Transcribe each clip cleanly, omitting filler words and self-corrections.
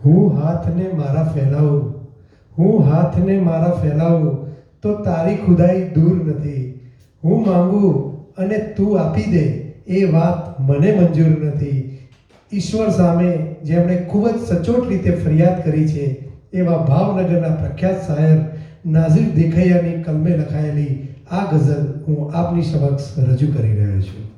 હું હાથને મારા ફેલાવું, હું હાથને મારા ફેલાવું તો તારી ખુદાઈ દૂર નથી. હું માંગુ અને તું આપી દે એ વાત મને મંજૂર નથી. ઈશ્વર સામે જેમણે ખૂબ જ સચોટ રીતે ફરિયાદ કરી છે એવા ભાવનગરના પ્રખ્યાત શાયર નાઝીર દેખૈયાની કલમે લખાયેલી આ ગઝલ હું આપની સમક્ષ રજૂ કરી રહ્યો છું.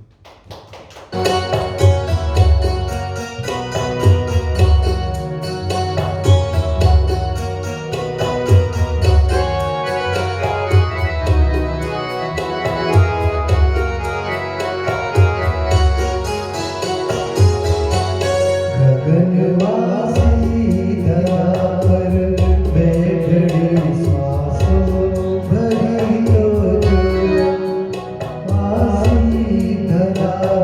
ગગનવાસી ધરા પર બેઠડી શ્વાસો ભરી લો જો વાસી ધરા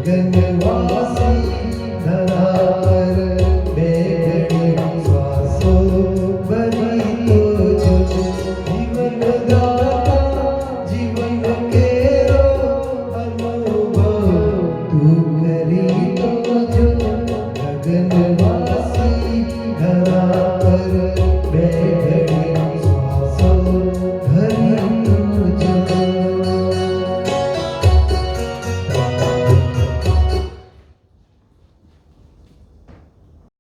ગગને